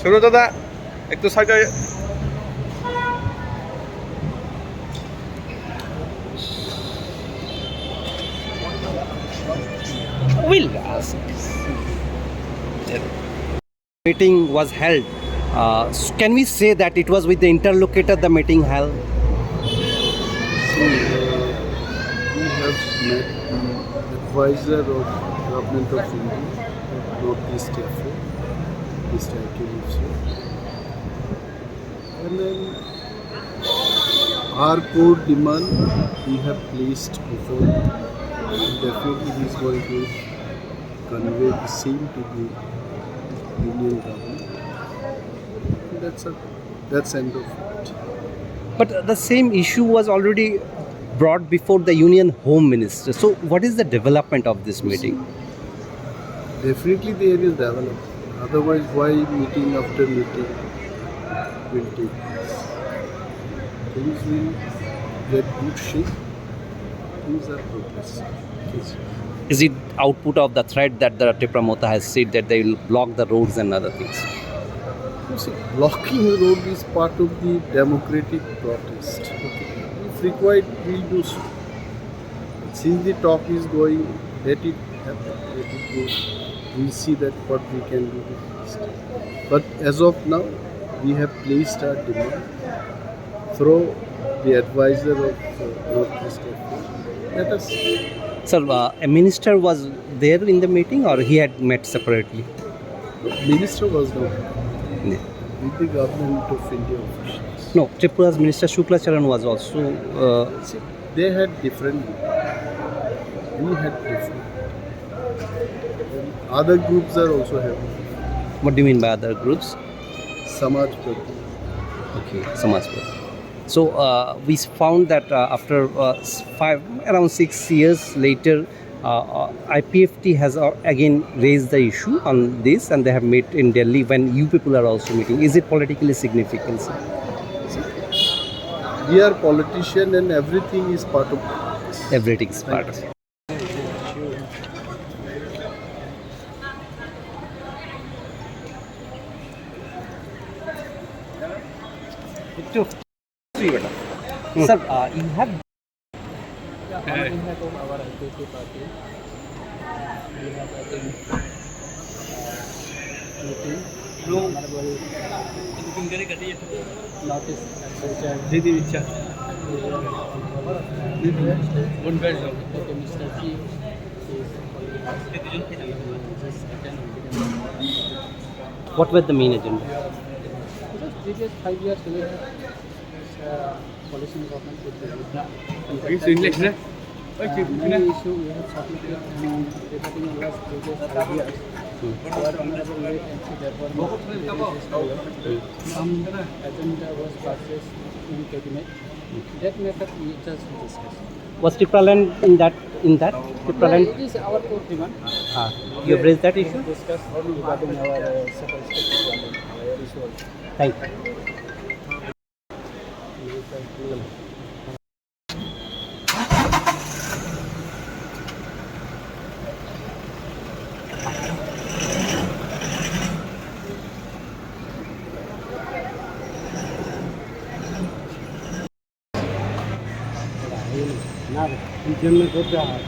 সুব্রত দা একটু সাইডে। Will meeting was held. Can we say that it was with the interlocutor the meeting held? See, we have met the advisor of Government of India, Northeast Airport, Mr. Mishra. And then our core demand we have placed before. Definitely he is going to convey the same to the Union government. That's end of it. But the same issue was already brought before the Union Home Minister. So what is the development of this meeting? Definitely there is development. Otherwise, why meeting after meeting will take place? Things will get good shape. Things are progressing. Is it output of the threat that the TRIPURA Mota has said that they will block the roads and other things? You see, blocking the road is part of the democratic protest. Okay. If required, we'll do so. Since the talk is going, let it happen, let it go. We'll see that what we can do next. But as of now, we have placed our demand through the advisor of Northeast Airport. Let us see. Sir, a minister was there in the meeting or he had met separately? Minister was not Yeah. with the Government of India officials. No, Tripura's Minister Shuklacharan was also. See, they had different views. We had different. And other groups are also having. What do you mean by other groups? Samaj Prati. Okay, Samaj Party. So we found that after around 6 years later, IPFT has again raised the issue on this, and they have met in Delhi when you people are also meeting. Is it politically significant, sir? We are politicians and everything is part of politics. Everything's part. Sir, you have. On behalf of our IPFT party, we have attended meeting. Honorable Notice Advisor Mr. P is just attended. What was the main agenda? Just previous 5 years we have coalition government with the many issue we have submitted regarding the last previous 5 years. Our honorable late MC therefore some agenda was passed in cabinet. That matter we just discussed. Was Tripura land in that? Tripura land? It is our core demand. You have raised that issue? Discuss regarding our several issue. Thank you. না, এই জন্য করতে হয়।